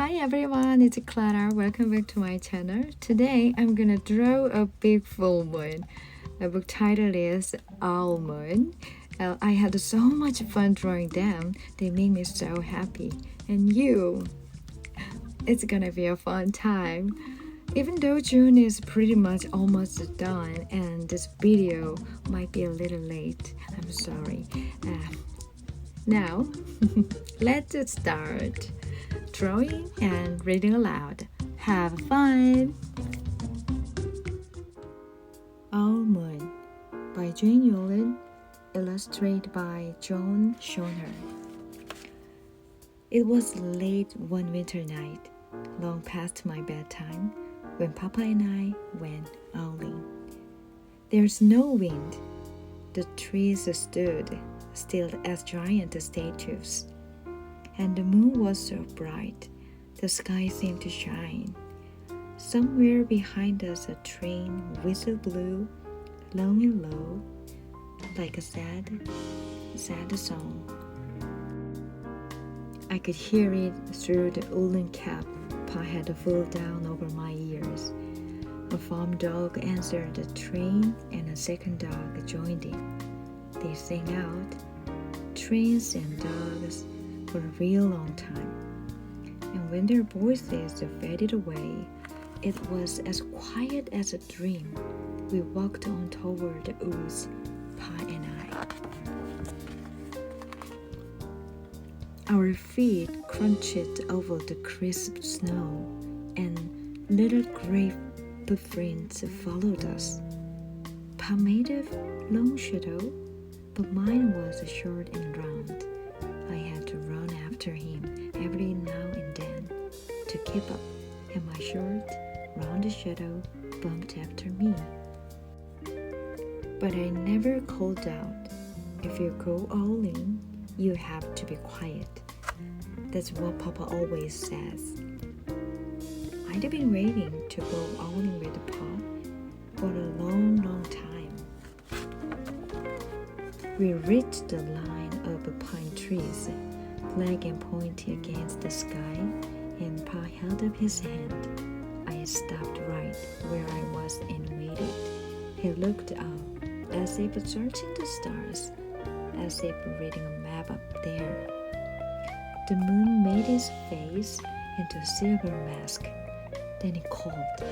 Hi everyone, it's Clara. Welcome back to my channel. Today I'm gonna draw a big full moon. The book title is All Moon. I had so much fun drawing them. They made me so happy. And you, it's gonna be a fun time. Even though June is pretty much almost done and this video might be a little late, I'm sorry. Now, let's start drawing and reading aloud. Have fun! All Moon by Jane Yolen, illustrated by John Schoner. It was late one winter night, long past my bedtime, when Papa and I went owling. There's no wind. The trees stood still as giant statues, and the moon was so bright, the sky seemed to shine. Somewhere behind us a train whistle blew, long and low, like a sad, sad song. I could hear it through the woolen cap Pa had pulled down over my ears. A farm dog answered the train, and a second dog joined in. They sang out, trains and dogs, for a real long time. And when their voices faded away, it was as quiet as a dream. We walked on toward the woods, Pa and I. Our feet crunched over the crisp snow, and little gray footprints followed us. Pa made a long shadow, but mine was short and round. I had to run after him every now and then to keep up, and my short, round shadow bumped after me. But I never called out. If you go owling, you have to be quiet. That's what Papa always says. I'd been waiting to go owling with Pa for a long, long time. We reached the line of pine trees, black and pointy against the sky, and Pa held up his hand. I stopped right where I was and waited. He looked up, as if searching the stars, as if reading a map up there. The moon made his face into a silver mask. Then he called,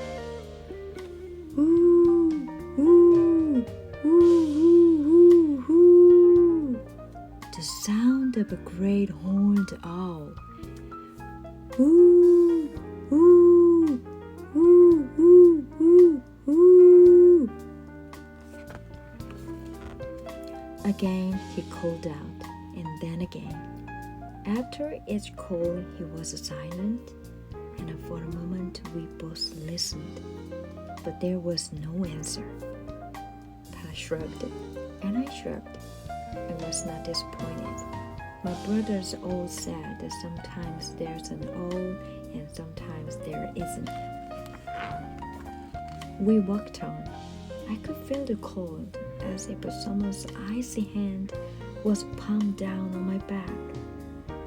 "Ooh, ooh, ooh, ooh, ooh, ooh." The sound of a great horned owl. Ooh, ooh, ooh, ooh, ooh, ooh. Again he called out, and then again. After each call he was silent, and for a moment we both listened, but there was no answer. Pa shrugged, and I shrugged. I was not disappointed. My brothers all said that sometimes there's an O and sometimes there isn't. We walked on. I could feel the cold, as if someone's icy hand was palmed down on my back.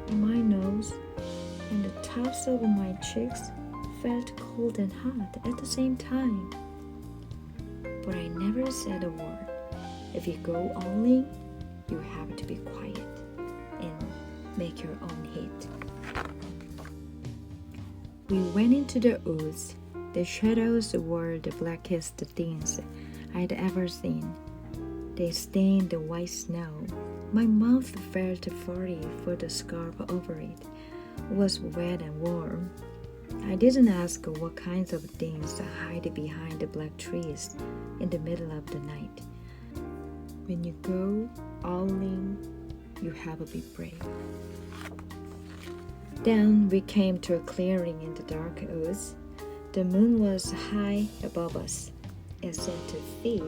And my nose and the tops of my cheeks felt cold and hot at the same time. But I never said a word. If you go owling, you have to be quiet and make your own heat. We went into the woods. The shadows were the blackest things I'd ever seen. They stained the white snow. My mouth felt furry, for the scarf over it was wet and warm. I didn't ask what kinds of things hide behind the black trees in the middle of the night. When you go owling, you have to be brave. Then we came to a clearing in the dark woods. The moon was high above us. It set 2 feet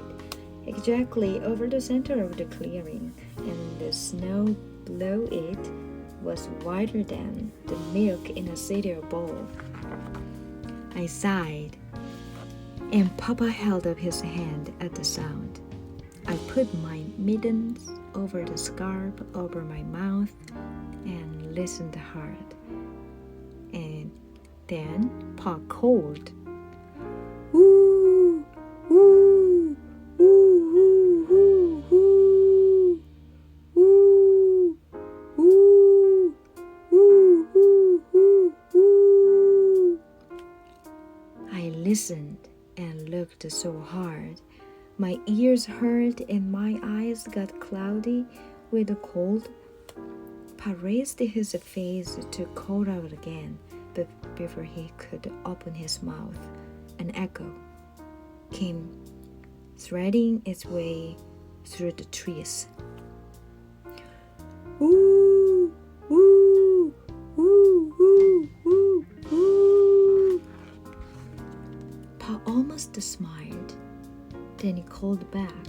exactly over the center of the clearing, and the snow below it was whiter than the milk in a cereal bowl. I sighed, and Papa held up his hand at the sound. I put my mittens over the scarf over my mouth and listened hard. And Then Pa called, "Ooh, ooh, ooh, ooh, ooh, ooh, ooh, ooh, ooh, ooh, ooh, ooh." I listened and looked so hard. My ears hurt and my eyes got cloudy with the cold. Pa raised his face to call out again, but before he could open his mouth, an echo came threading its way through the trees. Ooh, ooh, ooh, ooh, ooh, ooh. Pa almost smiled. Then he called back,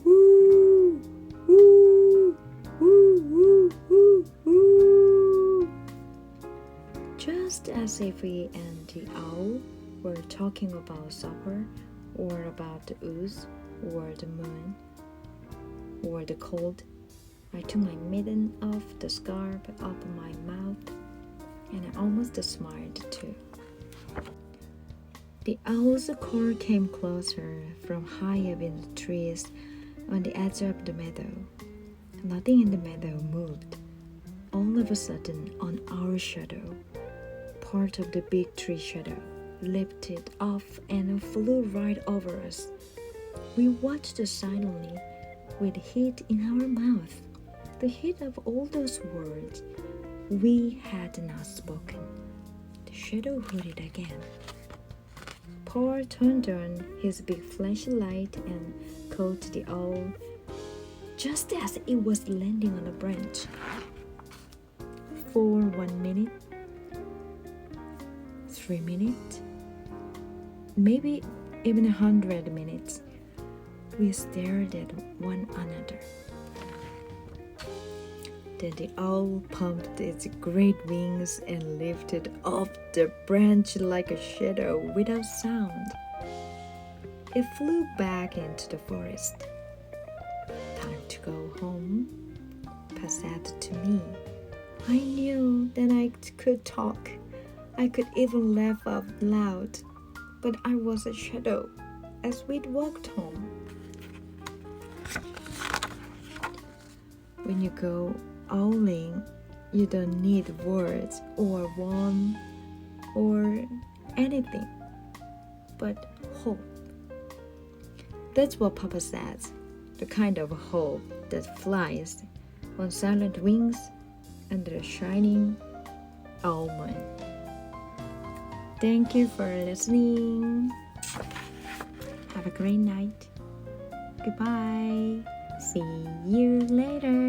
"Ooh, ooh, ooh, ooh, ooh, ooh." Just as if he and the owl were talking about supper, or about the ooze, or the moon, or the cold, I took my mitten off the scarf of my mouth, and I almost smiled too. The owl's call came closer from high up in the trees on the edge of the meadow. Nothing in the meadow moved. All of a sudden, on our shadow, part of the big tree shadow lifted off and flew right over us. We watched silently with heat in our mouth, the heat of all those words we had not spoken. The shadow hooted again. Pa turned on his big flashlight and called the owl just as it was landing on a branch. For 1 minute, 3 minutes, maybe even 100 minutes, we stared at one another. Then the owl pumped its great wings and lifted off the branch like a shadow without sound. It flew back into the forest. "Time to go home," Pa said to me. I knew that I could talk. I could even laugh out loud, but I was a shadow as we walked home. When you go owling, you don't need words or warmth or anything but hope. That's what Papa says, the kind of hope that flies on silent wings under a shining almond. Thank you for listening. Have a great night. Goodbye. See you later.